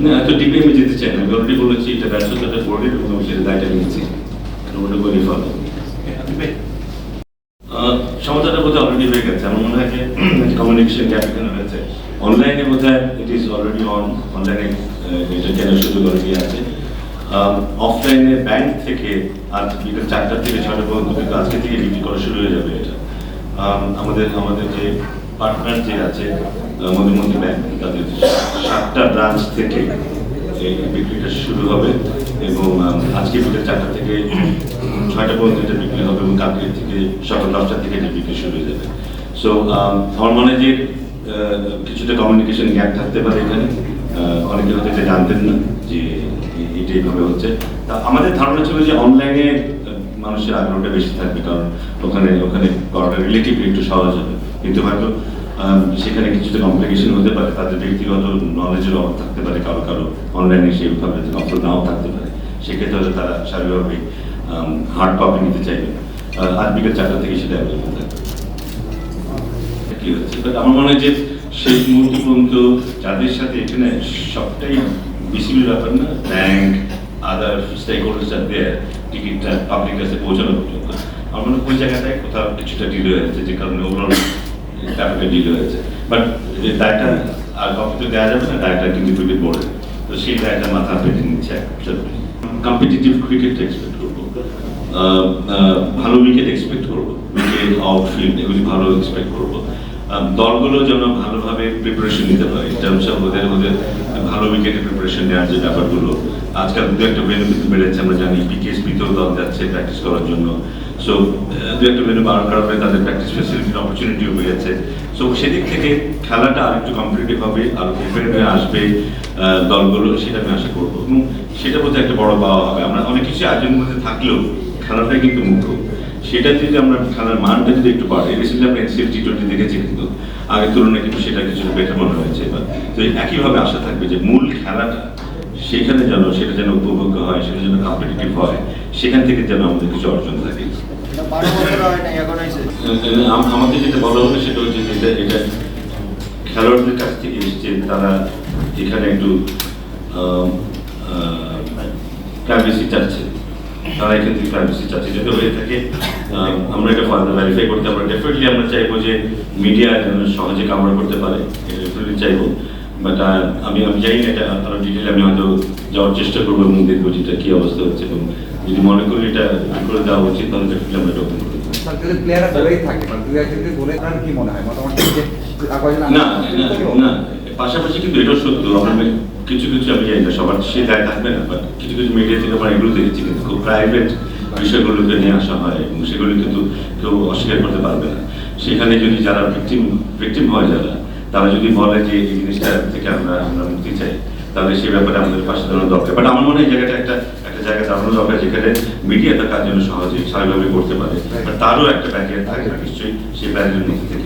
না, এত ডিপে আমি যেতে চাই না। আমি অলরেডি বলেছি এটা ব্যর্থতাটা বোর্ডের এবং আমি সেটা দায়টা নিয়েছি, ওটা করে ফলো। সমস্যাটা বোধহয় অলরেডি হয়ে গেছে। আমার মনে হয় যে কমিউনিকেশন গ্যাপ এখানে রয়েছে। অনলাইনে বোধহয় ইট ইজ অলরেডি অনলাইনে এটা কেনার সুযোগ অলরেডি আছে। অফলাইনে ব্যাংক থেকে আজ বিকেল 4টা থেকে 6টা পর্যন্ত কিন্তু আজকে থেকে বিক্রি করা শুরু হয়ে যাবে এটা। আমাদের যে পার্টনার যে আছে মধুমতি ব্যাংক, তাদের 7টা ব্রাঞ্চ থেকে এই বিক্রিটা শুরু হবে এবং আজকে বিকেল 4টা থেকে 6টা পর্যন্ত এটা বিক্রি হবে এবং কালকে থেকে সকাল 10টা থেকে এটা বিক্রি শুরু হয়ে যাবে। সো আমার মনে হয় যে কিছুটা কমিউনিকেশন গ্যাপ থাকতে পারে এখানে। অনেকে হয়তো এটা জানতেন না যে এটা এইভাবে হচ্ছে। তা আমাদের ধারণা ছিল যে অনলাইনে মানুষের আগ্রহটা বেশি থাকবে, কারণ ওখানে করাটা রিলেটিভলি একটু সহজ হবে। কিন্তু হয়তো সেখানে কিছুটা কমপ্লিকেশন হতে পারে, তাদের ব্যক্তিগত নলেজের অভাব থাকতে পারে, কারো অনলাইনে সেইভাবে অফার নাও থাকতে পারে। সেক্ষেত্রে হয়তো তারা স্বাভাবিকভাবেই হার্ড কপি নিতে চাইবে। আজ বিকেল 4টা থেকে সেটা অ্যাভেলেবল থাকবে। কি হচ্ছে আমার মনে হয় যে শেষ মুহূর্ত পর্যন্ত যাদের সাথে এখানে সবটাই বিসিবির ব্যাপার না, ব্যাংক আদার স্টেক হোল্ডার্স আর দেয়ার টিকিটটা পাবলিক কাছে পৌঁছানো পর্যন্ত আমার মনে হয় ওই জায়গাটায় কোথাও কিছুটা ডিলে হয়েছে, যে কারণে ওভারঅল ব্যাপারটা ডিলে হয়েছে। বাট দায়টা আর কপি তো দেওয়া যাবে না, দায়টা কিন্তু ক্রিকেট বোর্ডে, তো সেই দায়টা মাথা পেতে নিচ্ছে। কম্পিটিটিভ ক্রিকেট এক্সপেক্ট করবো, ভালো উইকেট এক্সপেক্ট করবো, উইকেট আউটফিল্ড এগুলি ভালো এক্সপেক্ট করবো। দলগুলো যেন ভালোভাবে প্রিপারেশন নিতে পারে, ওদের ভালো উইকেটে প্রিপারেশন নেওয়ার যে ব্যাপারগুলো। আজকাল দু একটা ভেন্যু কিন্তু বেড়েছে, আমরা জানি পিকেএসপিতেও দল যাচ্ছে প্র্যাকটিস করার জন্য। সো দু একটা ভেন্যু বাড়ার কারণে তাদের প্র্যাকটিস ফেসিলিটির অপরচুনিটিও হয়েছে। সো সেদিক থেকে খেলাটা আরেকটু কম্পিটিটিভ হবে, আর ওপেন হয়ে আসবে দলগুলো, সেটা আমি আশা করবো এবং সেটা বোধহয় একটা বড় পাওয়া হবে। আমরা অনেক কিছু আয়োজনের মধ্যে থাকলেও খেলাটাই কিন্তু মুখ্য। সেটা যদি আমরা খেলার মানটা যদি একটু বাড়ে, রিসেন্টলি আমরা এনসিএল টি20 দেখেছি, কিন্তু আগের তুলনায় কিন্তু সেটা কিছু বেটার মনে হয়েছে এবার। তো একইভাবে আশা থাকবে যে মূল খেলাটা সেখানে সেটা যেন উপভোগ্য হয়, সেটা যেন কম্পিটিটিভ হয়, সেখান থেকে যেন আমাদের কিছু অর্জন থাকে। আমাকে যেটা বলা হলো সেটা হচ্ছে যে এটা খেলোয়াড়দের কাছ থেকে এসছে, তারা এখানে একটু প্রাইভেসি চাচ্ছে, তারা এখান থেকে প্রাইভেসি চাচ্ছে। যদি হয়ে থাকে আমরা এটা ফার্দার ভেরিফাই করতে পারি। ডেফিনেটলি আমরা চাইবো যে মিডিয়া সহজে কাভার করতে পারে, এটা ডেফিনেটলি চাইবো। বাট আমি জানি না, এটা আরো ডিটেল আমি হয়তো যাওয়ার চেষ্টা করবো এবং দেখবো যেটা কি অবস্থা হচ্ছে, এবং যদি মনে করি এটা করে দেওয়া উচিত তাহলে ডেফিনেটলি আমরা এটা ওপেন করতে পারি। না, পাশাপাশি কিন্তু এটাও সত্য, আমরা কিছু আমি জানি না সবার সে দায় থাকবে না, বাট কিছু মিডিয়া থেকে আমরা এগুলো দেখেছি কিন্তু খুব প্রাইভেট বিষয়গুলোকে নিয়ে আসা হয় এবং সেগুলো কিন্তু কেউ অস্বীকার করতে পারবে না। সেখানে যদি যারা ভিকটিম হয়, তারা যদি বলে যে এই জিনিসটা থেকে আমরা মুক্তি চাই, তাহলে সেই ব্যাপারে আমাদের পাশে দাঁড়ানো দরকার। বাট আমার মনে হয় এই জায়গাটা একটা জায়গা দাঁড়ানো দরকার, যেখানে মিডিয়া তার কাজ জন্য সহজে স্বাভাবিকভাবে করতে পারে, বাট তারও একটা ব্যারিয়ার থাকে না নিশ্চয়ই, সেই ব্যারিয়ারের মধ্যে থেকে